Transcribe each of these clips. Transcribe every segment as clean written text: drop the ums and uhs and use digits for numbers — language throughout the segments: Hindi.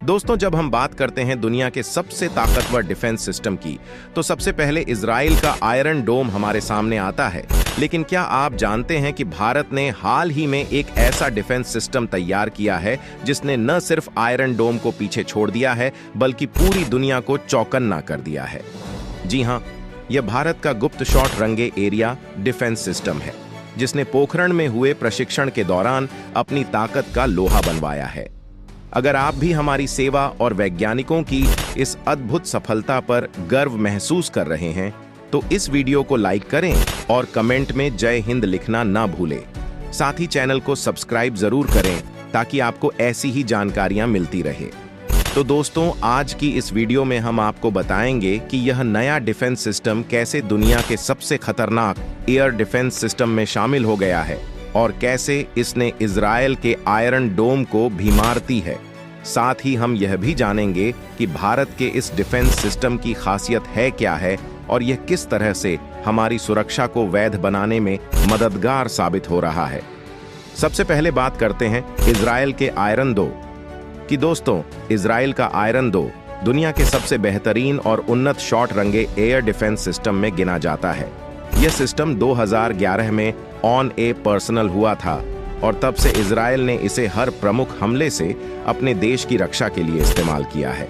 दोस्तों, जब हम बात करते हैं दुनिया के सबसे ताकतवर डिफेंस सिस्टम की, तो सबसे पहले इजराइल का आयरन डोम हमारे सामने आता है। लेकिन क्या आप जानते हैं कि भारत ने हाल ही में एक ऐसा डिफेंस सिस्टम तैयार किया है जिसने न सिर्फ आयरन डोम को पीछे छोड़ दिया है, बल्कि पूरी दुनिया को चौकन्ना कर दिया है। जी हाँ, यह भारत का गुप्त शॉट रंगे एरिया डिफेंस सिस्टम है, जिसने पोखरण में हुए प्रशिक्षण के दौरान अपनी ताकत का लोहा बनवाया है। अगर आप भी हमारी सेवा और वैज्ञानिकों की इस अद्भुत सफलता पर गर्व महसूस कर रहे हैं, तो इस वीडियो को लाइक करें और कमेंट में जय हिंद लिखना ना भूलें। साथ ही चैनल को सब्सक्राइब जरूर करें ताकि आपको ऐसी ही जानकारियां मिलती रहे। तो दोस्तों, आज की इस वीडियो में हम आपको बताएंगे कि यह नया डिफेंस सिस्टम कैसे दुनिया के सबसे खतरनाक एयर डिफेंस सिस्टम में शामिल हो गया है और कैसे इसने इजराइल के आयरन डोम को भी मारती है। साथ ही हम यह भी जानेंगे कि भारत के इस डिफेंस सिस्टम की खासियत है क्या है और यह किस तरह से हमारी सुरक्षा को वैध बनाने में मददगार साबित हो रहा है। सबसे पहले बात करते हैं इजराइल के आयरन डोम कि दोस्तों, इजराइल का आयरन डोम दुनिया के सबसे बेहतरीन और उन्नत शॉर्ट रंगे एयर डिफेंस सिस्टम में गिना जाता है। यह सिस्टम 2011 में ऑन ए पर्सनल हुआ था और तब से इजराइल ने इसे हर प्रमुख हमले से अपने देश की रक्षा के लिए इस्तेमाल किया है।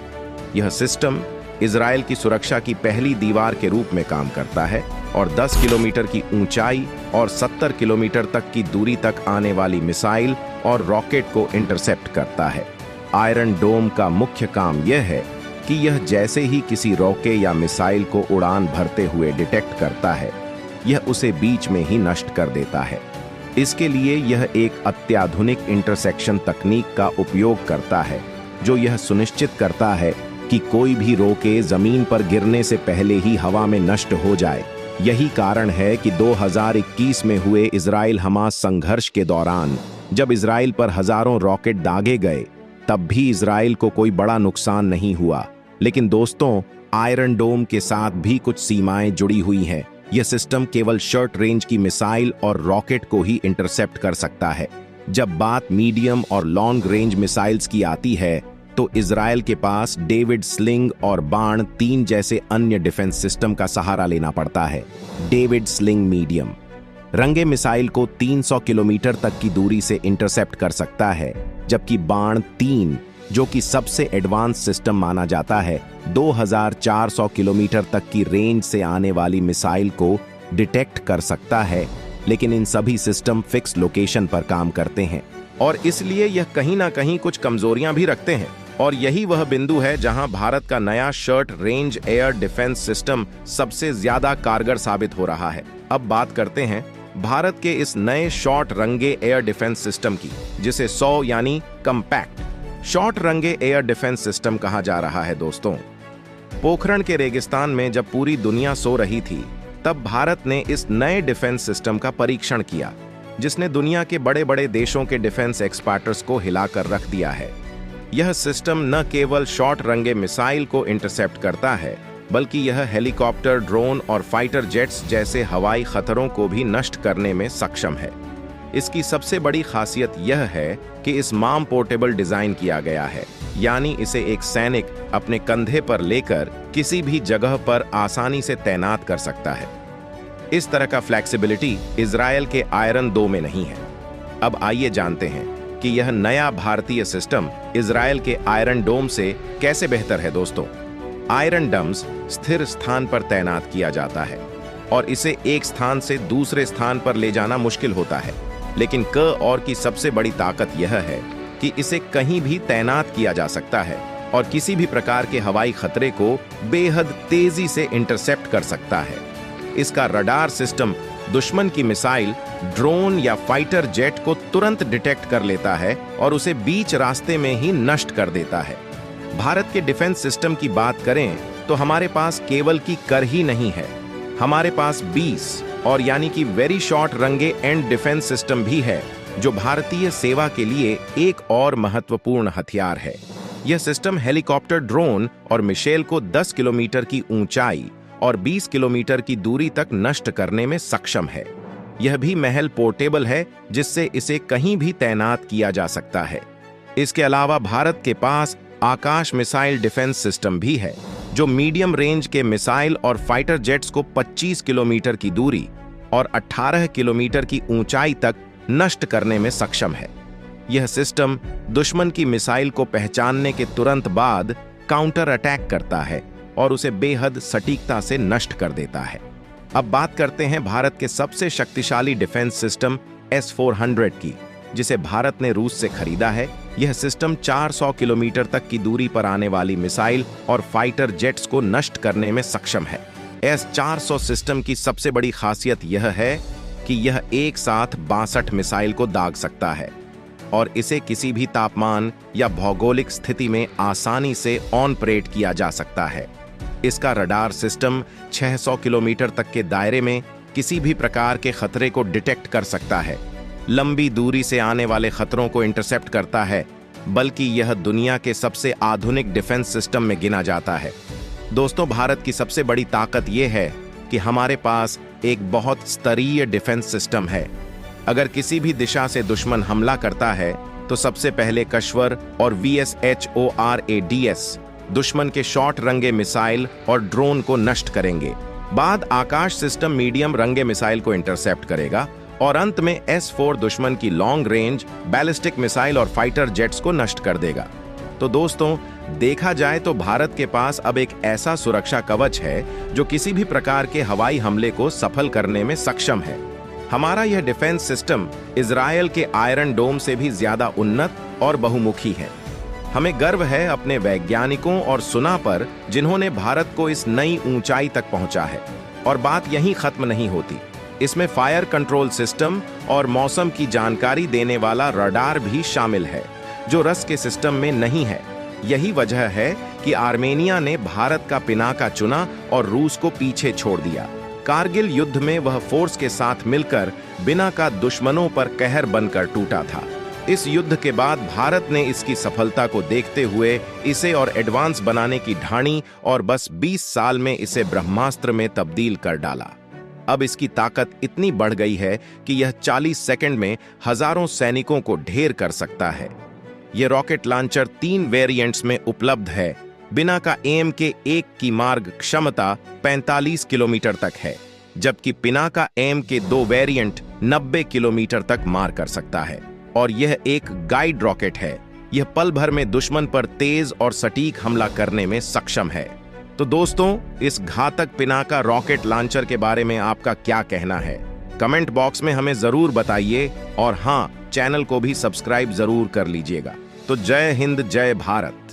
यह सिस्टम इजराइल की सुरक्षा की पहली दीवार के रूप में काम करता है और 10 किलोमीटर की ऊंचाई और 70 किलोमीटर तक की दूरी तक आने वाली मिसाइल और रॉकेट को इंटरसेप्ट करता है। आयरन डोम का मुख्य काम यह है कि यह जैसे ही किसी रॉकेट या मिसाइल को उड़ान भरते हुए डिटेक्ट करता है, यह उसे बीच में ही नष्ट कर देता है। इसके लिए यह एक अत्याधुनिक इंटरसेक्शन तकनीक का उपयोग करता है, जो यह सुनिश्चित करता है कि कोई भी रॉकेट जमीन पर गिरने से पहले ही हवा में नष्ट हो जाए। यही कारण है कि 2021 में हुए इजराइल हमास संघर्ष के दौरान जब इजराइल पर हजारों रॉकेट दागे गए, तब भी इजराइल को कोई बड़ा नुकसान नहीं हुआ। लेकिन दोस्तों, आयरन डोम के साथ भी कुछ सीमाएं जुड़ी हुई हैं। यह सिस्टम केवल शॉर्ट रेंज की मिसाइल और रॉकेट को ही इंटरसेप्ट कर सकता है। जब बात मीडियम और लॉन्ग रेंज मिसाइल्स की आती है, तो इजराइल के पास डेविड स्लिंग और बाण 3 जैसे अन्य डिफेंस सिस्टम का सहारा लेना पड़ता है। डेविड स्लिंग मीडियम रंगे मिसाइल को 300 किलोमीटर तक की दूरी से इंटरसेप्ट कर सकता है, जबकि बाण 3, जो कि सबसे एडवांस सिस्टम माना जाता है, 2400 किलोमीटर तक की रेंज से आने वाली मिसाइल को डिटेक्ट कर सकता है। लेकिन इन सभी सिस्टम फिक्स लोकेशन पर काम करते हैं और इसलिए यह कहीं ना कहीं कुछ कमजोरियां भी रखते हैं। और यही वह बिंदु है जहां भारत का नया short range air defence system सबसे ज्यादा कारगर साबित हो रहा है। अब बात करते हैं भारत के इस नए शॉर्ट रंगे एयर डिफेंस सिस्टम की, जिसे 100 यानी कम्पैक्ट शॉर्ट रंगे एयर डिफेंस सिस्टम कहा जा रहा है। दोस्तों, पोखरण के रेगिस्तान में जब पूरी दुनिया सो रही थी, तब भारत ने इस नए डिफेंस सिस्टम का परीक्षण किया, जिसने दुनिया के बड़े बड़े देशों के डिफेंस एक्सपर्ट्स को हिलाकर रख दिया है। यह सिस्टम न केवल शॉर्ट रंगे मिसाइल को इंटरसेप्ट करता है, बल्कि यह हेलीकॉप्टर, ड्रोन और फाइटर जेट्स जैसे हवाई खतरों को भी नष्ट करने में सक्षम है। इसकी सबसे बड़ी खासियत यह है कि इस माम पोर्टेबल डिजाइन किया गया है, यानी इसे एक सैनिक अपने कंधे पर लेकर किसी भी जगह पर आसानी से तैनात कर सकता है। इस तरह का फ्लेक्सिबिलिटी इजराइल के आयरन डोम में नहीं है। अब आइए जानते हैं कि यह नया भारतीय सिस्टम इजराइल के आयरन डोम से कैसे बेहतर है। दोस्तों, आयरन डम्स स्थिर स्थान पर तैनात किया जाता है और इसे एक स्थान से दूसरे स्थान पर ले जाना मुश्किल होता है। लेकिन और की सबसे बड़ी ताकत यह है कि इसे कहीं भी तैनात किया जा सकता है और किसी भी प्रकार के हवाई खतरे को बेहद तेजी से इंटरसेप्ट कर सकता है। इसका रडार सिस्टम दुश्मन की मिसाइल, ड्रोन या फाइटर जेट को तुरंत डिटेक्ट कर लेता है और उसे बीच रास्ते में ही नष्ट कर देता है। भारत के डिफेंस सिस्टम की बात करें तो हमारे पास केवल की कर ही नहीं है, हमारे पास 20 और यानी कि very short range and defence system भी है, जो भारतीय सेवा के लिए एक और महत्वपूर्ण हथियार है। यह सिस्टम हेलीकॉप्टर, ड्रोन और मिसाइल को 10 किलोमीटर की ऊंचाई और 20 किलोमीटर की दूरी तक नष्ट करने में सक्षम है। यह भी महल पोर्टेबल है, जिससे इसे कहीं भी तैनात किया जा सकता है। इसके अलावा भारत के पास आकाश मिसाइल डिफेंस सिस्टम भी है, जो मीडियम रेंज के मिसाइल और फाइटर जेट्स को 25 किलोमीटर की दूरी और 18 किलोमीटर की ऊंचाई तक नष्ट करने में सक्षम है। यह सिस्टम दुश्मन की मिसाइल को पहचानने के तुरंत बाद काउंटर अटैक करता है और उसे बेहद सटीकता से नष्ट कर देता है। अब बात करते हैं भारत के सबसे शक्तिशाली डिफेंस सिस्टम S-400 की, जिसे भारत ने रूस से खरीदा है। यह सिस्टम 400 किलोमीटर तक की दूरी पर आने वाली मिसाइल और फाइटर जेट्स को नष्ट करने में सक्षम है। S-400 सिस्टम की सबसे बड़ी खासियत यह है कि यह एक साथ 62 मिसाइल को दाग सकता है और इसे किसी भी तापमान या भौगोलिक स्थिति में आसानी से ऑपरेट किया जा सकता है। इसका रडार सिस्टम 600 किलोमीटर तक के दायरे में किसी भी प्रकार के खतरे को डिटेक्ट कर सकता है, लंबी दूरी से आने वाले खतरों को इंटरसेप्ट करता है, बल्कि यह दुनिया के सबसे आधुनिक डिफेंस सिस्टम में गिना जाता है। दोस्तों, भारत की सबसे बड़ी ताकत यह है कि हमारे पास एक बहुत स्तरीय डिफेंस सिस्टम है। अगर किसी भी दिशा से दुश्मन हमला करता है तो सबसे पहले कश्वर और VSHORADS दुश्मन के शॉर्ट रंगे मिसाइल और ड्रोन को नष्ट करेंगे। बाद आकाश सिस्टम मीडियम रंगे मिसाइल को इंटरसेप्ट करेगा और अंत में S-4 दुश्मन की लॉन्ग रेंज बैलिस्टिक मिसाइल और फाइटर जेट्स को नष्ट कर देगा। तो दोस्तों, देखा जाए तो भारत के पास अब एक ऐसा सुरक्षा कवच है जो किसी भी प्रकार के हवाई हमले को सफल करने में सक्षम है। हमारा यह डिफेंस सिस्टम इजरायल के आयरन डोम से भी ज्यादा उन्नत और बहुमुखी है। हमें गर्व है अपने वैज्ञानिकों और सुना पर, जिन्होंने भारत को इस नई ऊंचाई तक पहुंचा है। और बात यहीं खत्म नहीं होती, इसमें फायर कंट्रोल सिस्टम और मौसम की जानकारी देने वाला रडार भी शामिल है, जो रस के सिस्टम में नहीं है। यही वजह है कि आर्मेनिया ने भारत का पिनाका चुना और रूस को पीछे छोड़ दिया। कारगिल युद्ध में वह फोर्स के साथ मिलकर बिना का दुश्मनों पर कहर बनकर टूटा था। इस युद्ध के बाद भारत ने इसकी सफलता को देखते हुए इसे और एडवांस बनाने की ठानी और बस 20 साल में इसे ब्रह्मास्त्र में तब्दील कर डाला। अब इसकी ताकत इतनी बढ़ गई है कि यह 40 सेकंड में हजारों सैनिकों को ढेर कर सकता है। यह रॉकेट लॉन्चर 3 वेरिएंट्स में उपलब्ध है। बिना का AMK-1 की मार्ग क्षमता 45 किलोमीटर तक है, जबकि पिनाका AMK 2 वेरिएंट 90 किलोमीटर तक मार कर सकता है। और यह एक गाइड रॉकेट है। यह पल भर में दुश्मन पर तेज और सटीक हमला करने में सक्षम है। तो दोस्तों, इस घातक पिनाका रॉकेट लॉन्चर के बारे में आपका क्या कहना है? कमेंट बॉक्स में हमें जरूर बताइए और हाँ, चैनल को भी सब्सक्राइब जरूर कर लीजिएगा। तो जय हिंद, जय भारत।